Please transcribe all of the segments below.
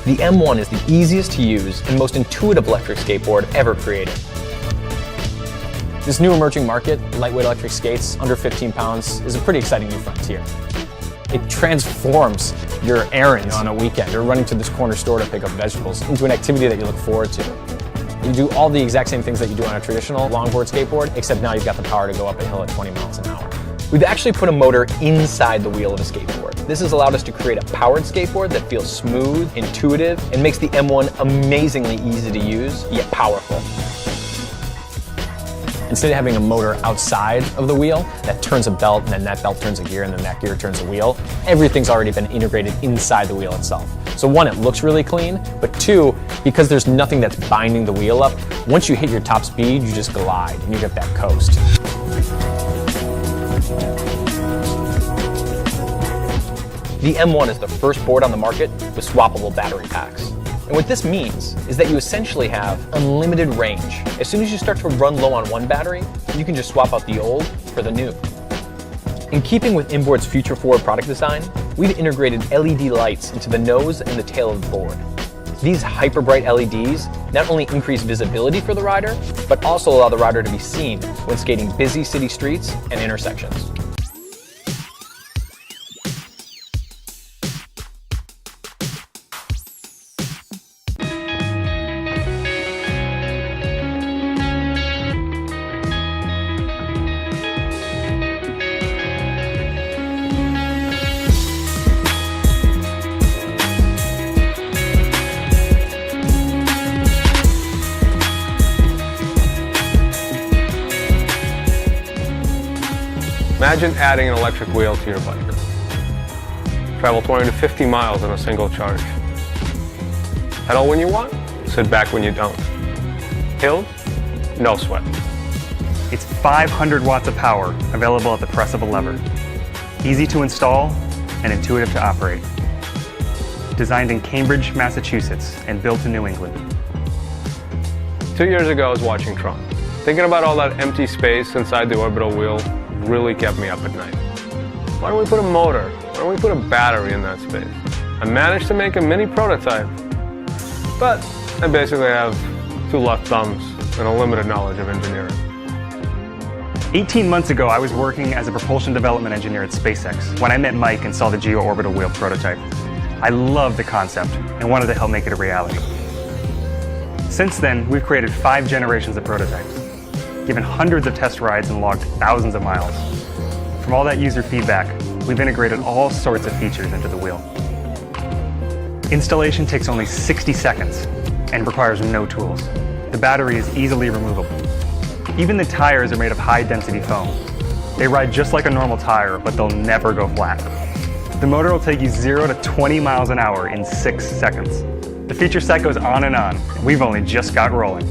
The M1 is the easiest to use and most intuitive electric skateboard ever created. This new emerging market, lightweight electric skates under 15 pounds, is a pretty exciting new frontier. It transforms your errands on a weekend or running to this corner store to pick up vegetables into an activity that you look forward to. You do all the exact same things that you do on a traditional longboard skateboard, except now you've got the power to go up a hill at 20 miles an hour. We've actually put a motor inside the wheel of a skateboard. This has allowed us to create a powered skateboard that feels smooth, intuitive, and makes the M1 amazingly easy to use, yet powerful. Instead of having a motor outside of the wheel that turns a belt, and then that belt turns a gear, and then that gear turns a wheel, everything's already been integrated inside the wheel itself. So one, it looks really clean, but two, because there's nothing that's binding the wheel up, once you hit your top speed, you just glide and you get that coast. The M1 is the first board on the market with swappable battery packs. And what this means is that you essentially have unlimited range. As soon as you start to run low on one battery, you can just swap out the old for the new. In keeping with inboard's future-forward product design, we've integrated LED lights into the nose and the tail of the board. These hyper-bright LEDs not only increase visibility for the rider, but also allow the rider to be seen when skating busy city streets and intersections. Imagine adding an electric wheel to your bike. Travel 20 to 50 miles on a single charge. Pedal when you want, sit back when you don't. Hill, no sweat. It's 500 watts of power available at the press of a lever. Easy to install and intuitive to operate. Designed in Cambridge, Massachusetts and built in New England. 2 years ago I was watching Tron. Thinking about all that empty space inside the orbital wheel really kept me up at night. Why don't we put a motor? Why don't we put a battery in that space? I managed to make a mini prototype, but I basically have 2 left thumbs and a limited knowledge of engineering. 18 months ago, I was working as a propulsion development engineer at SpaceX when I met Mike and saw the Geo Orbital Wheel prototype. I loved the concept and wanted to help make it a reality. Since then, we've created 5 generations of prototypes, given hundreds of test rides and logged thousands of miles. From all that user feedback, we've integrated all sorts of features into the wheel. Installation takes only 60 seconds and requires no tools. The battery is easily removable. Even the tires are made of high-density foam. They ride just like a normal tire, but they'll never go flat. The motor will take you 0 to 20 miles an hour in 6 seconds. The feature set goes on and on, and we've only just got rolling.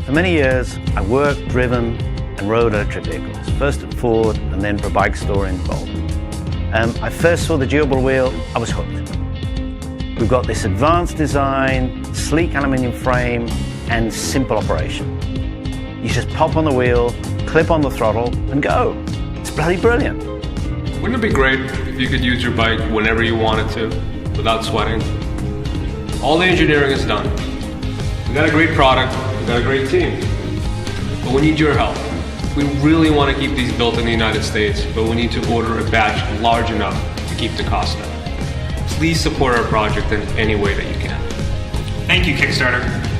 For many years, I worked, driven, and rode electric vehicles, first at Ford and then for a bike store in Volta. I first saw the Geo Orbital Wheel, I was hooked. We've got this advanced design, sleek aluminium frame, and simple operation. You just pop on the wheel, clip on the throttle, and go. It's bloody brilliant. Wouldn't it be great if you could use your bike whenever you wanted to, without sweating? All the engineering is done. We got a great product, we got a great team, but we need your help. We really want to keep these built in the United States, but we need to order a batch large enough to keep the cost down. Please support our project in any way that you can. Thank you, Kickstarter.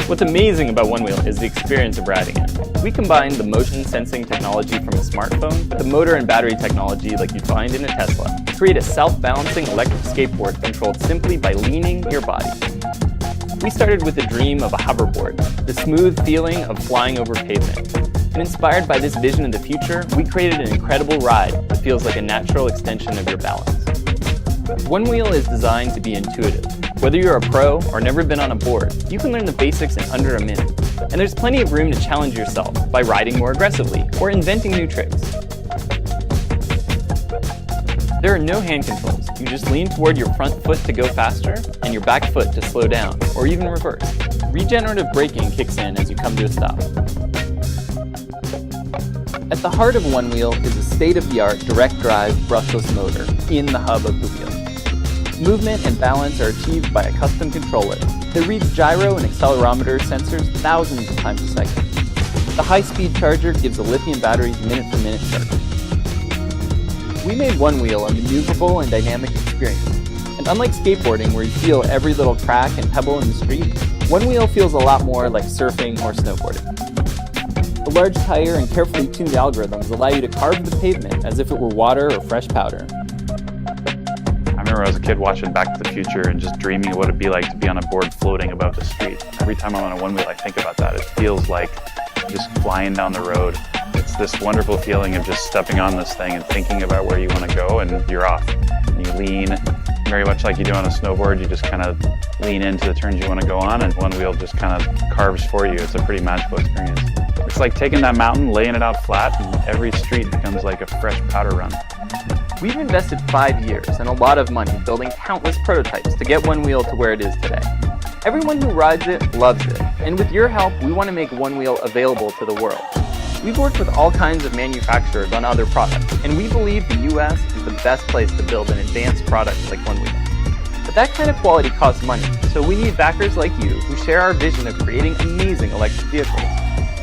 What's amazing about OneWheel is the experience of riding it. We combine the motion sensing technology from a smartphone with the motor and battery technology like you'd find in a Tesla to create a self-balancing electric skateboard controlled simply by leaning your body. We started with the dream of a hoverboard, the smooth feeling of flying over pavement. And inspired by this vision of the future, we created an incredible ride that feels like a natural extension of your balance. OneWheel is designed to be intuitive. Whether you're a pro or never been on a board, you can learn the basics in under a minute. And there's plenty of room to challenge yourself by riding more aggressively or inventing new tricks. There are no hand controls. You just lean toward your front foot to go faster and your back foot to slow down, or even reverse. Regenerative braking kicks in as you come to a stop. At the heart of OneWheel is a state-of-the-art direct drive brushless motor in the hub of the wheel. Movement and balance are achieved by a custom controller that reads gyro and accelerometer sensors thousands of times a second. The high-speed charger gives the lithium batteries minute-for-minute charging. We made OneWheel a maneuverable and dynamic experience. And unlike skateboarding, where you feel every little crack and pebble in the street, OneWheel feels a lot more like surfing or snowboarding. The large tire and carefully tuned algorithms allow you to carve the pavement as if it were water or fresh powder. I remember as a kid watching Back to the Future and just dreaming of what it'd be like to be on a board floating above the street. Every time I'm on a OneWheel, I think about that. It feels like just flying down the road. It's this wonderful feeling of just stepping on this thing and thinking about where you want to go, and you're off. And you lean, very much like you do on a snowboard. You just kind of lean into the turns you want to go on, and OneWheel just kind of carves for you. It's a pretty magical experience. It's like taking that mountain, laying it out flat, and every street becomes like a fresh powder run. We've invested 5 years and a lot of money building countless prototypes to get OneWheel to where it is today. Everyone who rides it loves it, and with your help, we want to make OneWheel available to the world. We've worked with all kinds of manufacturers on other products, and we believe the US is the best place to build an advanced product like OneWheel. But that kind of quality costs money, so we need backers like you who share our vision of creating amazing electric vehicles.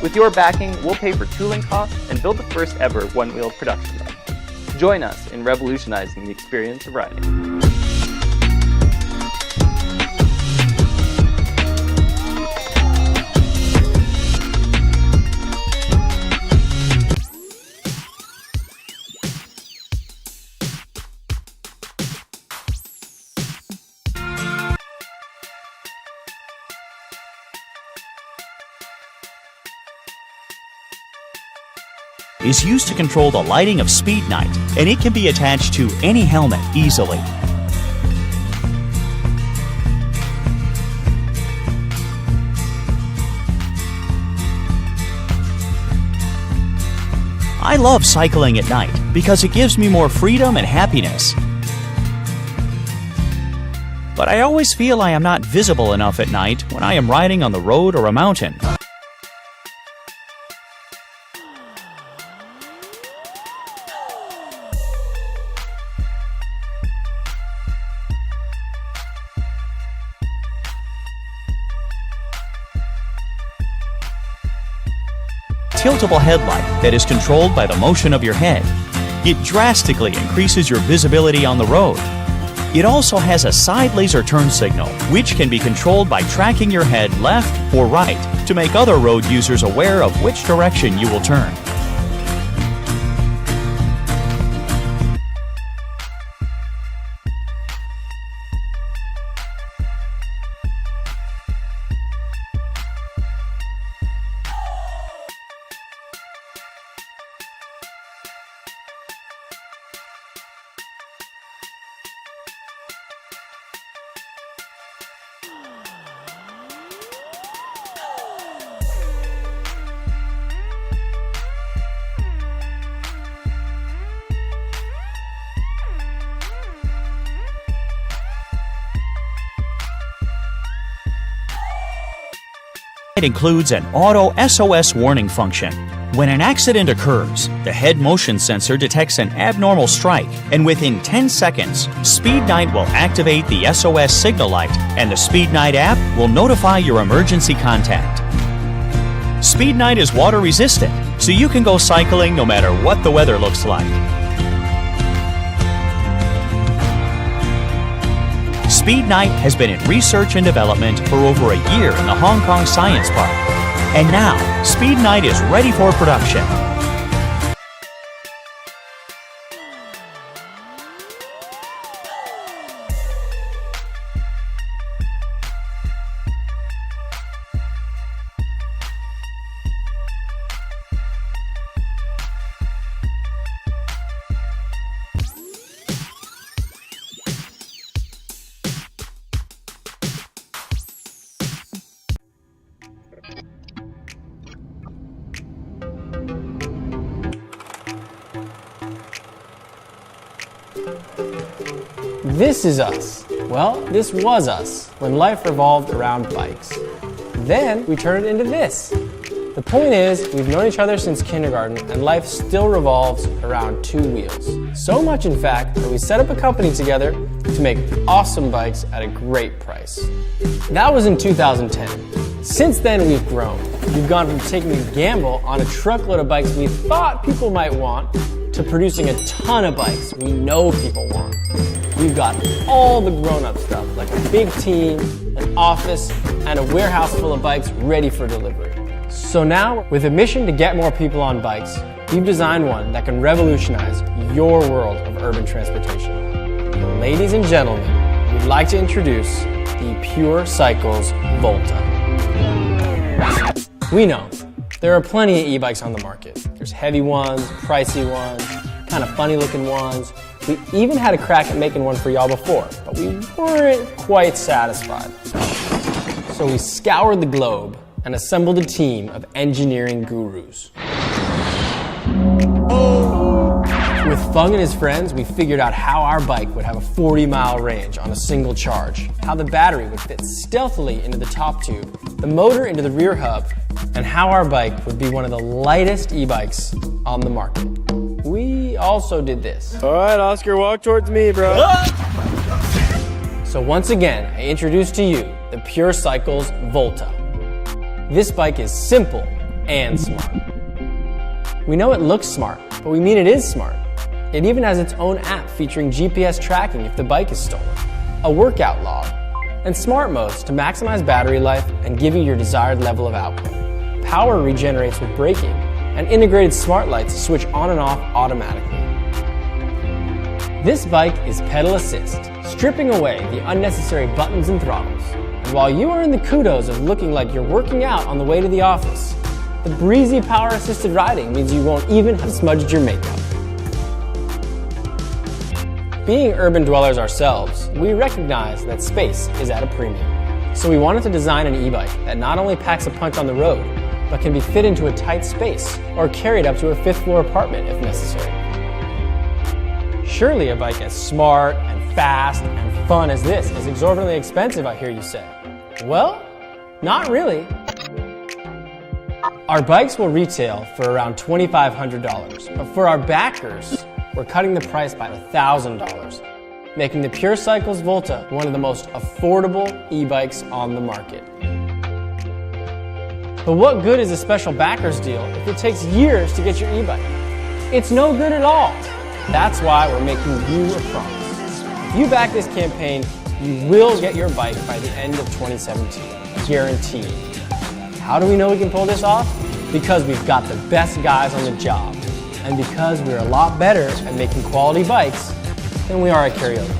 With your backing, we'll pay for tooling costs and build the first ever OneWheel production line. Join us in revolutionizing the experience of riding. is used to control the lighting of SpeedNight, and it can be attached to any helmet easily. I love cycling at night because it gives me more freedom and happiness. But I always feel I am not visible enough at night when I am riding on the road or a mountain. Tiltable headlight that is controlled by the motion of your head. It drastically increases your visibility on the road. It also has a side laser turn signal, which can be controlled by tracking your head left or right to make other road users aware of which direction you will turn. It includes an auto SOS warning function. When an accident occurs, the head motion sensor detects an abnormal strike, and within 10 seconds, SpeedNight will activate the SOS signal light, and the SpeedNight app will notify your emergency contact. SpeedNight is water resistant, so you can go cycling no matter what the weather looks like. SpeedNight has been in research and development for over a year in the Hong Kong Science Park. And now, SpeedNight is ready for production. This is us. Well, this was us when life revolved around bikes. Then we turned it into this. The point is, we've known each other since kindergarten and life still revolves around two wheels. So much, in fact, that we set up a company together to make awesome bikes at a great price. That was in 2010. Since then, we've grown. We've gone from taking a gamble on a truckload of bikes we thought people might want to producing a ton of bikes we know people want. We've got all the grown-up stuff, like a big team, an office, and a warehouse full of bikes ready for delivery. So now, with a mission to get more people on bikes, we've designed one that can revolutionize your world of urban transportation. Ladies and gentlemen, we'd like to introduce the Pure Cycles Volta. We know there are plenty of e-bikes on the market. There's heavy ones, pricey ones, kind of funny looking ones. We even had a crack at making one for y'all before, but we weren't quite satisfied. So we scoured the globe and assembled a team of engineering gurus. With Fung and his friends, we figured out how our bike would have a 40-mile range on a single charge, how the battery would fit stealthily into the top tube, the motor into the rear hub, and how our bike would be one of the lightest e-bikes on the market. We also did this. All right, Oscar, walk towards me, bro. So once again, I introduce to you the Pure Cycles Volta. This bike is simple and smart. We know it looks smart, but we mean it is smart. It even has its own app featuring GPS tracking if the bike is stolen, a workout log, and smart modes to maximize battery life and give you your desired level of output. Power regenerates with braking, and integrated smart lights switch on and off automatically. This bike is pedal assist, stripping away the unnecessary buttons and throttles. And while you are in the kudos of looking like you're working out on the way to the office, the breezy power-assisted riding means you won't even have smudged your makeup. Being urban dwellers ourselves, we recognize that space is at a premium. So we wanted to design an e-bike that not only packs a punch on the road, but can be fit into a tight space or carried up to a fifth-floor apartment if necessary. Surely a bike as smart and fast and fun as this is exorbitantly expensive, I hear you say. Well, not really. Our bikes will retail for around $2,500, but for our backers, we're cutting the price by $1,000, making the Pure Cycles Volta one of the most affordable e-bikes on the market. But what good is a special backers deal if it takes years to get your e-bike? It's no good at all. That's why we're making you a promise. If you back this campaign, you will get your bike by the end of 2017, guaranteed. How do we know we can pull this off? Because we've got the best guys on the job, and because we're a lot better at making quality bikes than we are at karaoke.